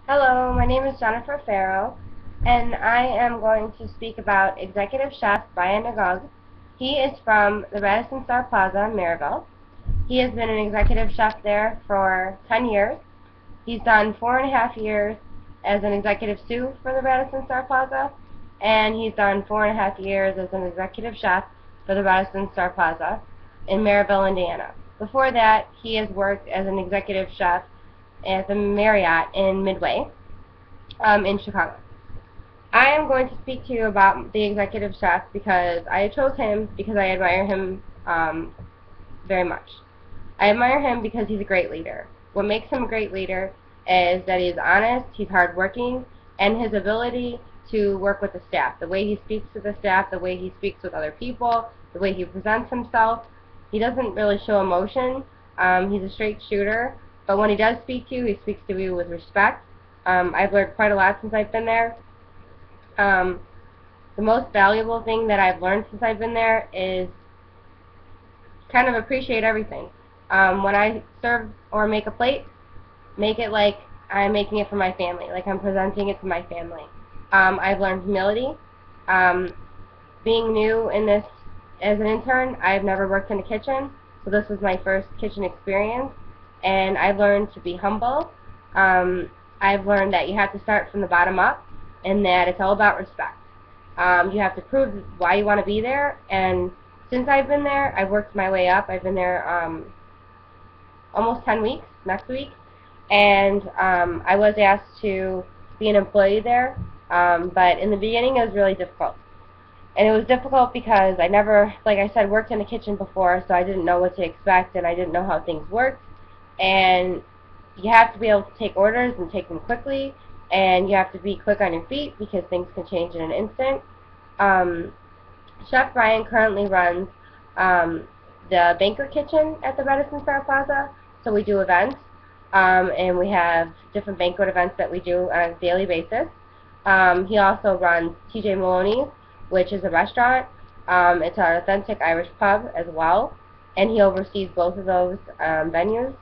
Hello, my name is Jennifer Ferro, and I am going to speak about Executive Chef Brian Nagog. He is from the Radisson Star Plaza in Maryville. He has been an executive chef there for 10 years. He's done 4.5 years as an executive sous for the Radisson Star Plaza, and he's done 4.5 years as an executive chef for the Radisson Star Plaza in Maryville, Indiana. Before that, he has worked as an executive chef at the Marriott in Midway in Chicago. I am going to speak to you about the executive chef because I chose him because I admire him very much. I admire him because he's a great leader. What makes him a great leader is that he's honest, he's hardworking, and his ability to work with the staff. The way he speaks to the staff, the way he speaks with other people, the way he presents himself. He doesn't really show emotion. He's a straight shooter, but when he does speak to you, he speaks to you with respect. I've learned quite a lot since I've been there. The most valuable thing that I've learned since I've been there is kind of appreciate everything. When I serve or make a plate, make it like I'm making it for my family, like I'm presenting it to my family. I've learned humility. Being new in this as an intern, I've never worked in a kitchen, so this was my first kitchen experience, and I've learned to be humble. I've learned that you have to start from the bottom up, and that it's all about respect. You have to prove why you want to be there, and since I've been there, I've worked my way up. I've been there almost 10 weeks, next week, and I was asked to be an employee there, but in the beginning it was really difficult. And it was difficult because I never, like I said, worked in a kitchen before, so I didn't know what to expect, and I didn't know how things worked. And you have to be able to take orders and take them quickly, and you have to be quick on your feet because things can change in an instant. Chef Brian currently runs the banquet kitchen at the Radisson Star Plaza, so we do events, and we have different banquet events that we do on a daily basis. He also runs TJ Maloney's, which is a restaurant. It's our authentic Irish pub as well, and he oversees both of those venues.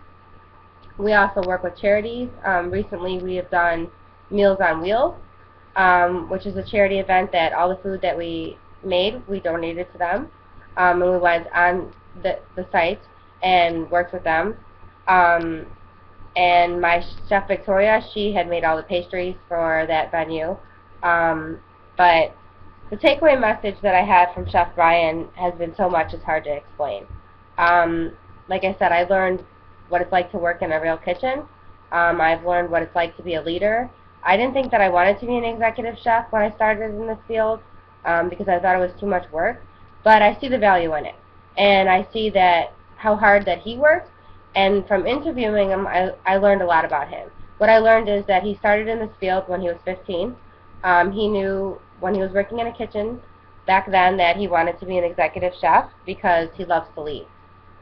We also work with charities. Recently we have done Meals on Wheels, which is a charity event that all the food that we made, we donated to them, and we went on the site and worked with them. And my chef Victoria, she had made all the pastries for that venue. But the takeaway message that I had from Chef Brian has been so much it's hard to explain. Like I said, I learned what it's like to work in a real kitchen. I've learned what it's like to be a leader. I didn't think that I wanted to be an executive chef when I started in this field because I thought it was too much work, but I see the value in it, and I see that how hard that he works, and from interviewing him I learned a lot about him. What I learned is that he started in this field when he was 15. He knew when he was working in a kitchen back then that he wanted to be an executive chef because he loves to lead.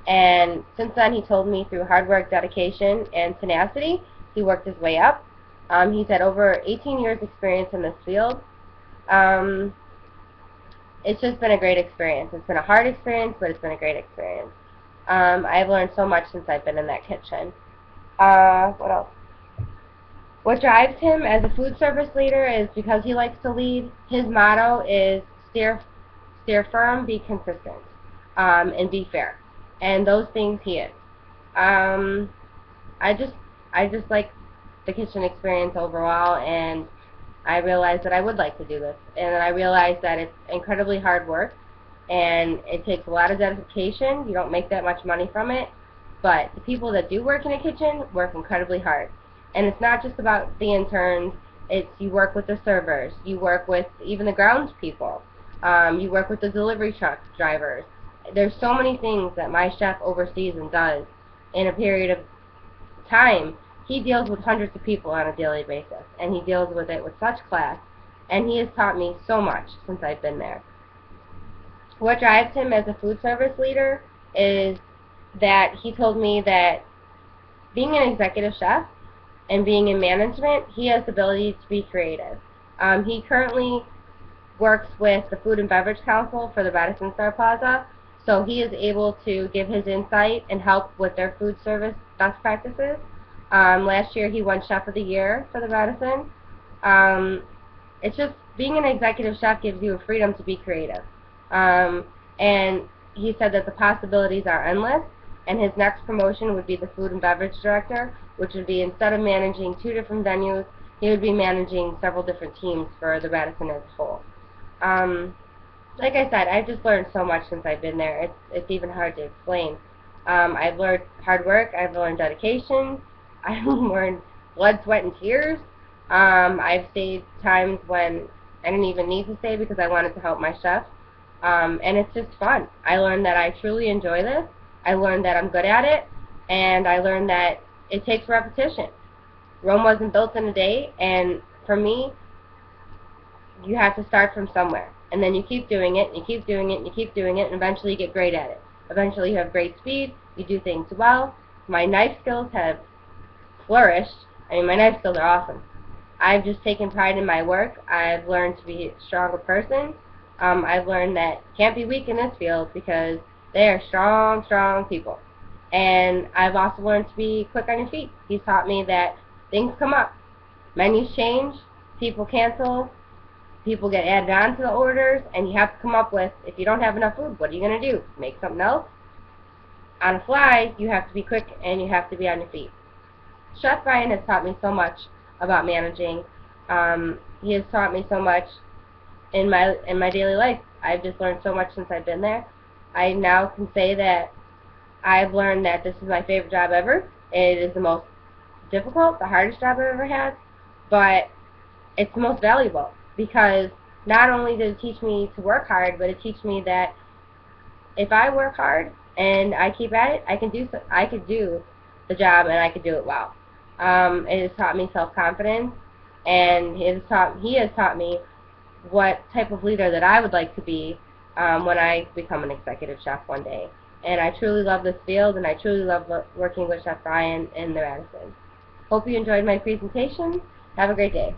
And since then, he told me through hard work, dedication, and tenacity, he worked his way up. He's had over 18 years experience in this field. It's just been a great experience. It's been a hard experience, but it's been a great experience. I've learned so much since I've been in that kitchen. What else? What drives him as a food service leader is because he likes to lead. His motto is steer firm, be consistent, and be fair. And those things he is. I just like the kitchen experience overall, and I realized that I would like to do this. And I realized that it's incredibly hard work, and it takes a lot of dedication. You don't make that much money from it, but the people that do work in a kitchen work incredibly hard. And it's not just about the interns. It's you work with the servers, you work with even the grounds people, you work with the delivery truck drivers. There's so many things that my chef oversees and does in a period of time. He deals with hundreds of people on a daily basis, and he deals with it with such class, and he has taught me so much since I've been there. What drives him as a food service leader is that he told me that being an executive chef and being in management, he has the ability to be creative. He currently works with the Food and Beverage Council for the Radisson Star Plaza, so he is able to give his insight and help with their food service best practices. Last year he won Chef of the Year for the Radisson. It's just, being an executive chef gives you a freedom to be creative. And he said that the possibilities are endless, and his next promotion would be the food and beverage director, which would be, instead of managing 2 different venues, he would be managing several different teams for the Radisson as a whole. Like I said, I've just learned so much since I've been there. It's even hard to explain. I've learned hard work, I've learned dedication, I've learned blood, sweat, and tears. I've stayed times when I didn't even need to stay because I wanted to help my chef. And it's just fun. I learned that I truly enjoy this. I learned that I'm good at it. And I learned that it takes repetition. Rome wasn't built in a day, and for me, you have to start from somewhere. And then you keep doing it, and you keep doing it, and you keep doing it, and eventually you get great at it. Eventually you have great speed, you do things well. My knife skills have flourished. I mean, my knife skills are awesome. I've just taken pride in my work. I've learned to be a stronger person. I've learned that you can't be weak in this field because they are strong, strong people. And I've also learned to be quick on your feet. He's taught me that things come up. Menus change, people cancel, people get added on to the orders, and you have to come up with, if you don't have enough food, what are you going to do? Make something else? On the fly, you have to be quick and you have to be on your feet. Chef Brian has taught me so much about managing. He has taught me so much in my daily life. I've just learned so much since I've been there. I now can say that I've learned that this is my favorite job ever. It is the most difficult, the hardest job I've ever had, but it's the most valuable because not only does it teach me to work hard, but it teaches me that if I work hard and I keep at it, I could do the job and I could do it well. It has taught me self-confidence, and he has taught me what type of leader that I would like to be when I become an executive chef one day. And I truly love this field, and I truly love working with Chef Brian in the Radisson. Hope you enjoyed my presentation. Have a great day.